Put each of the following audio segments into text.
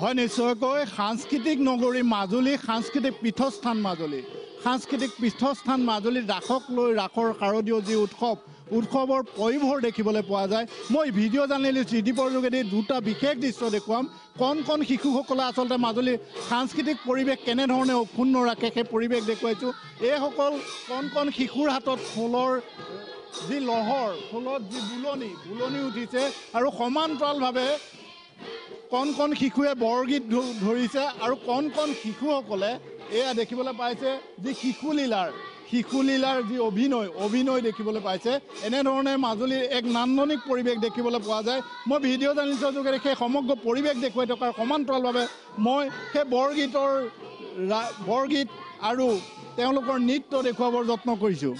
হয় নিশ্চয়কৈ সাংস্কৃতিক নগৰী মাজুলী সাংস্কৃতিক পীঠস্থান মাজুলী সাংস্কৃতিক পীঠস্থান মাজুলীত ৰাসক লৈ ৰাসৰ শাৰদীয় যি উৎসৱৰ পৰিভৰ দেখিবলৈ পোৱা যায়। মই ভিডিঅ' জাৰ্নেলিষ্ট ত্ৰিদীপৰ যোগেদি দুটা বিশেষ দৃশ্য দেখুৱাম। কণ শিশুসকলে আচলতে মাজুলীৰ সাংস্কৃতিক পৰিৱেশ কেনেধৰণে অক্ষুণ্ণ ৰাখে সেই পৰিৱেশ দেখুৱাইছোঁ। এইসকল কণ শিশুৰ হাতত খোলৰ যি লহৰ খোলত যি বুলনি উঠিছে আৰু সমান্তৰালভাৱে কণ শিশুৱে বৰগীত ধৰিছে আৰু কণ শিশুসকলে এয়া দেখিবলৈ পাইছে যি শিশুলীলাৰ যি অভিনয় দেখিবলৈ পাইছে। এনেধৰণে মাজুলীৰ এক নান্দনিক পৰিৱেশ দেখিবলৈ পোৱা যায়। মই ভিডিঅ' জাৰ্নেলিষ্টৰ যোগেৰে সেই সমগ্ৰ পৰিৱেশ দেখুৱাই থকাৰ সমান্তৰালভাৱে মই সেই বৰগীত আৰু তেওঁলোকৰ নৃত্য দেখুৱাবৰ যত্ন কৰিছোঁ।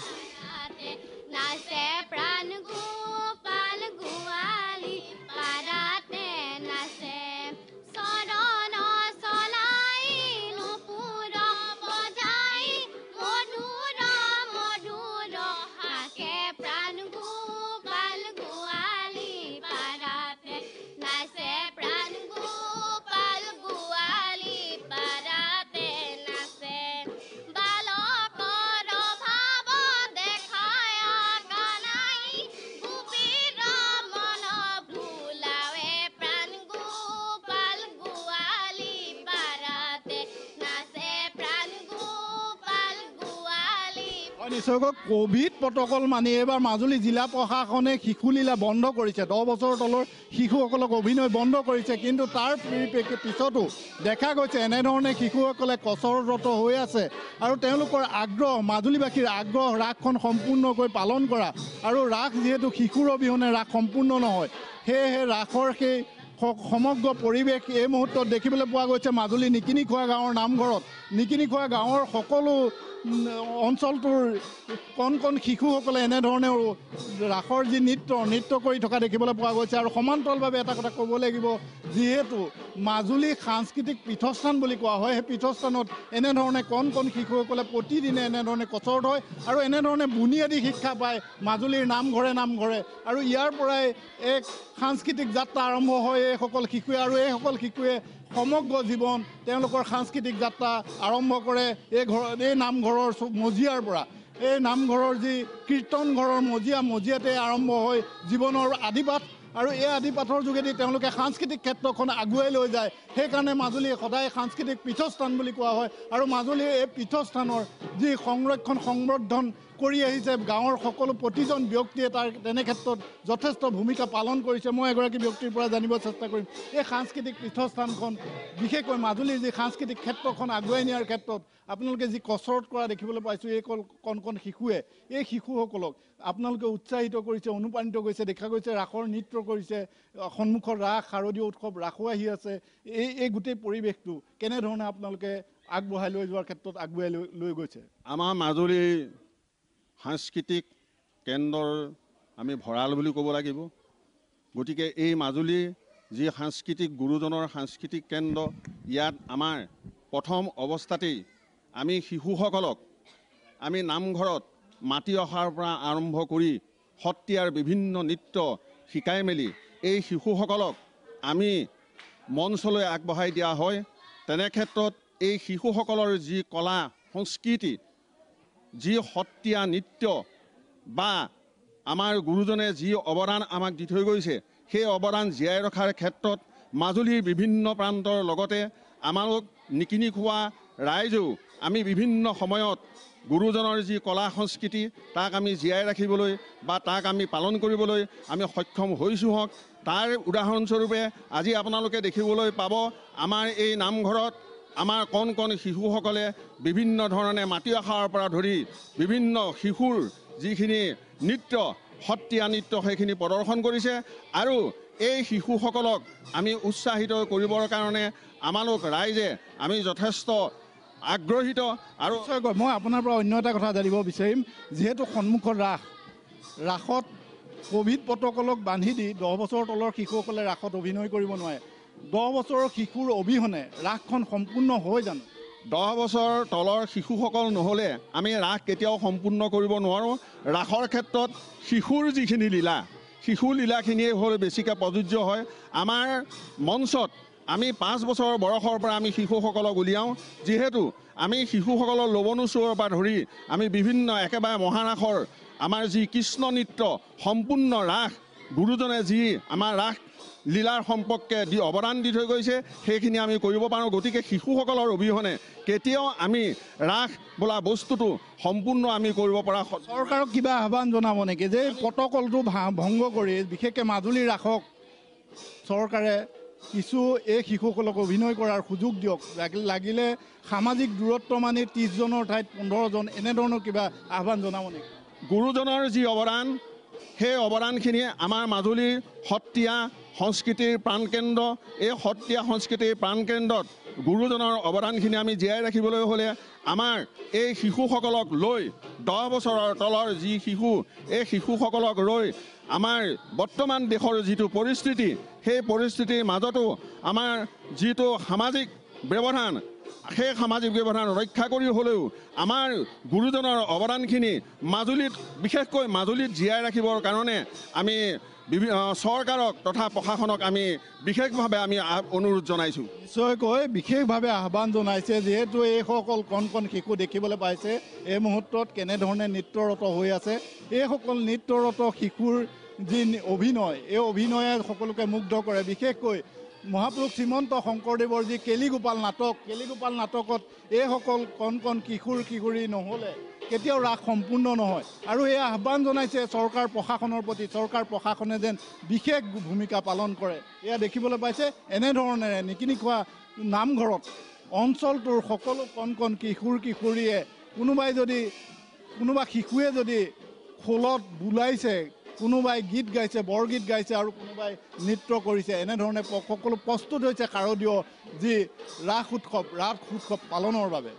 নিশ্চয়কৈ কোভিড প্ৰটকল মানি এইবাৰ মাজুলী জিলা প্ৰশাসনে শিশুলীলা বন্ধ কৰিছে। 10 বছৰৰ তলৰ শিশুসকলক অভিনয় বন্ধ কৰিছে, কিন্তু তাৰ পিছতো দেখা গৈছে এনেধৰণে শিশুসকলে কচৰতৰত হৈ আছে আৰু তেওঁলোকৰ আগ্ৰহ মাজুলীবাসীৰ আগ্ৰহ ৰাসখন সম্পূৰ্ণকৈ পালন কৰা। আৰু ৰাস যিহেতু শিশুৰ অবিহনে ৰাস সম্পূৰ্ণ নহয়, সেয়েহে ৰাসৰ সেই সমগ্ৰ পৰিৱেশ এই মুহূৰ্তত দেখিবলৈ পোৱা গৈছে মাজুলী নিকিনিখোৱা গাঁৱৰ নামঘৰত। নিকিনিখোৱা গাঁৱৰ সকলো অঞ্চলটোৰ কণ শিশুসকলে এনেধৰণে ৰাসৰ যি নৃত্য কৰি থকা দেখিবলৈ পোৱা গৈছে। আৰু সমান্তৰালভাৱে এটা কথা ক'ব লাগিব, যিহেতু মাজুলী সাংস্কৃতিক পীঠস্থান বুলি কোৱা হয়, সেই পীঠস্থানত এনেধৰণে কণ শিশুসকলে প্ৰতিদিনে এনেধৰণে কচৰত হয় আৰু এনেধৰণে বুনিয়াদী শিক্ষা পায় মাজুলীৰ নামঘৰে আৰু ইয়াৰ পৰাই এক সাংস্কৃতিক যাত্ৰা আৰম্ভ হয় এইসকল শিশুৱে। আৰু এইসকল শিশুৱে সমগ্ৰ জীৱন তেওঁলোকৰ সাংস্কৃতিক যাত্ৰা আৰম্ভ কৰে এই নামঘৰৰ মজিয়াৰ পৰা। এই নামঘৰৰ যি কীৰ্তন ঘৰৰ মজিয়াতে আৰম্ভ হয় জীৱনৰ আদিপাঠ আৰু এই আদিপাঠৰ যোগেদি তেওঁলোকে সাংস্কৃতিক ক্ষেত্ৰখন আগুৱাই লৈ যায়। সেইকাৰণে মাজুলী সদায় সাংস্কৃতিক পীঠস্থান বুলি কোৱা হয়। আৰু মাজুলীৰ এই পীঠস্থানৰ যি সংৰক্ষণ কৰি আহিছে গাঁৱৰ প্ৰতিজন ব্যক্তিয়ে তাৰ তেনে ক্ষেত্ৰত যথেষ্ট ভূমিকা পালন কৰিছে। মই এগৰাকী ব্যক্তিৰ পৰা জানিব চেষ্টা কৰিম এই সাংস্কৃতিক পীঠস্থানখন বিশেষকৈ মাজুলীৰ যি সাংস্কৃতিক ক্ষেত্ৰখন আগুৱাই নিয়াৰ ক্ষেত্ৰত আপোনালোকে যি কচৰত কৰা দেখিবলৈ পাইছোঁ এই কণ শিশুৱে, এই শিশুসকলক আপোনালোকে উৎসাহিত কৰিছে, অনুপ্ৰাণিত কৰিছে। দেখা গৈছে ৰাসৰ নৃত্য কৰিছে, সন্মুখত ৰাস শাৰদীয় উৎসৱ ৰাসো আহি আছে। এই গোটেই পৰিৱেশটো কেনেধৰণে আপোনালোকে আগবঢ়াই লৈ যোৱাৰ ক্ষেত্ৰত আগুৱাই লৈ গৈছে? আমাৰ মাজুলীৰ সাংস্কৃতিক কেন্দ্ৰৰ আমি ভঁৰাল বুলি ক'ব লাগিব। গতিকে এই মাজুলীৰ যি সাংস্কৃতিক গুৰুজনৰ সাংস্কৃতিক কেন্দ্ৰ, ইয়াত আমাৰ প্ৰথম অৱস্থাতেই আমি শিশুসকলক আমি নামঘৰত মাতি অহাৰ পৰা আৰম্ভ কৰি সত্ৰীয়াৰ বিভিন্ন নৃত্য শিকাই মেলি এই শিশুসকলক আমি মঞ্চলৈ আগবঢ়াই দিয়া হয়। তেনে ক্ষেত্ৰত এই শিশুসকলৰ যি কলা সংস্কৃতি, যি সত্ৰীয়া নৃত্য বা আমাৰ গুৰুজনে যি অৱদান আমাক দি থৈ গৈছে, সেই অৱদান জীয়াই ৰখাৰ ক্ষেত্ৰত মাজুলীৰ বিভিন্ন প্ৰান্তৰ লগতে আমাক নিকিনিখোৱা ৰাইজেও আমি বিভিন্ন সময়ত গুৰুজনৰ যি কলা সংস্কৃতি তাক আমি জীয়াই ৰাখিবলৈ বা তাক আমি পালন কৰিবলৈ আমি সক্ষম হৈছোঁ হওক। তাৰ উদাহৰণস্বৰূপে আজি আপোনালোকে দেখিবলৈ পাব আমাৰ এই নামঘৰত আমাৰ কণ শিশুসকলে বিভিন্ন ধৰণে মাটি অখাৰ পৰা ধৰি বিভিন্ন শিশুৰ যিখিনি নৃত্য সত্ৰীয়া নৃত্য সেইখিনি প্ৰদৰ্শন কৰিছে। আৰু এই শিশুসকলক আমি উৎসাহিত কৰিবৰ কাৰণে আমালোক ৰাইজে আমি যথেষ্ট আগ্ৰহিত। আৰু মই আপোনাৰ পৰা অন্য এটা কথা জানিব বিচাৰিম, যিহেতু সন্মুখত ৰাসত কোভিড প্ৰটকলক বান্ধি দি 10 বছৰৰ তলৰ শিশুসকলে ৰাসত অভিনয় কৰিব নোৱাৰে। 10 বছৰৰ শিশুৰ অবিহনে ৰাসখন সম্পূৰ্ণ হয় জানো? 10 বছৰ তলৰ শিশুসকল নহ'লে আমি ৰাস কেতিয়াও সম্পূৰ্ণ কৰিব নোৱাৰোঁ। ৰাসৰ ক্ষেত্ৰত শিশুৰ যিখিনি লীলা, শিশু লীলাখিনিয়ে হ'ল বেছিকৈ প্ৰযোজ্য হয়। আমাৰ মঞ্চত আমি 5 বছৰ বয়সৰ পৰা আমি শিশুসকলক উলিয়াওঁ, যিহেতু আমি শিশুসকলৰ লৱণোৎসৱৰ পৰা ধৰি আমি বিভিন্ন একেবাৰে মহাৰাসৰ আমাৰ যি কৃষ্ণ নৃত্য সম্পূৰ্ণ ৰাস গুৰুজনে যি আমাৰ ৰাস লীলাৰ সম্পৰ্কে দি অৱদান দি থৈ গৈছে সেইখিনি আমি কৰিব পাৰোঁ। গতিকে শিশুসকলৰ অবিহনে কেতিয়াও আমি ৰাস বোলা বস্তুটো সম্পূৰ্ণ আমি কৰিব পৰা। চৰকাৰক কিবা আহ্বান জনাব নেকি যে প্ৰট'কলটো ভংগ কৰি বিশেষকৈ মাজুলীৰ ৰাসক চৰকাৰে কিছু এই শিশুসকলক অভিনয় কৰাৰ সুযোগ দিয়ক, লাগিলে সামাজিক দূৰত্ব মানি 30 জনৰ ঠাইত 15 জন, এনেধৰণৰ কিবা আহ্বান জনাব নেকি? গুৰুজনৰ যি অৱদান সেই অৱদানখিনি আমাৰ মাজুলীৰ সত্ৰীয়া সংস্কৃতিৰ প্ৰাণকেন্দ্ৰ, এই সত্ৰীয়া সংস্কৃতিৰ প্ৰাণকেন্দ্ৰত গুৰুজনৰ অৱদানখিনি আমি জীয়াই ৰাখিবলৈ হ'লে আমাৰ এই শিশুসকলক লৈ 10 বছৰৰ তলৰ যি শিশু এই শিশুসকলক লৈ আমাৰ বৰ্তমান দেশৰ যিটো পৰিস্থিতি সেই পৰিস্থিতিৰ মাজতো আমাৰ যিটো সামাজিক ব্যৱধান সেই সামাজিক ব্যৱধান ৰক্ষা কৰি হ'লেও আমাৰ গুৰুজনৰ অৱদানখিনি মাজুলীত বিশেষকৈ মাজুলীত জীয়াই ৰাখিবৰ কাৰণে আমি চৰকাৰক তথা প্ৰশাসনক আমি বিশেষভাৱে আমি অনুৰোধ জনাইছোঁ। নিশ্চয়কৈ বিশেষভাৱে আহ্বান জনাইছে, যিহেতু এইসকল কণ কণ শিশু দেখিবলৈ পাইছে এই মুহূৰ্তত কেনেধৰণে নৃত্যৰত হৈ আছে। এইসকল নৃত্যৰত শিশুৰ যি অভিনয়, এই অভিনয়ে সকলোকে মুগ্ধ কৰে। বিশেষকৈ মহাপুৰুষ শ্ৰীমন্ত শংকৰদেৱৰ যি কেলিগোপাল নাটকত এইসকল কণ কণ কিশোৰী নহ'লে কেতিয়াও ৰাস সম্পূৰ্ণ নহয়। আৰু এই আহ্বান জনাইছে চৰকাৰ প্ৰশাসনৰ প্ৰতি, চৰকাৰ প্ৰশাসনে যেন বিশেষ ভূমিকা পালন কৰে। এয়া দেখিবলৈ পাইছে এনেধৰণেৰে নিকিনিখোৱা নামঘৰত অঞ্চলটোৰ সকলো কণ কণ কিশোৰীয়ে কোনোবা শিশুৱে যদি খোলত বোলাইছে, কোনোবাই গীত গাইছে, বৰগীত গাইছে আৰু কোনোবাই নৃত্য কৰিছে, এনেধৰণে সকলো প্ৰস্তুত হৈছে শাৰদীয় যি ৰাস উৎসৱ পালনৰ বাবে।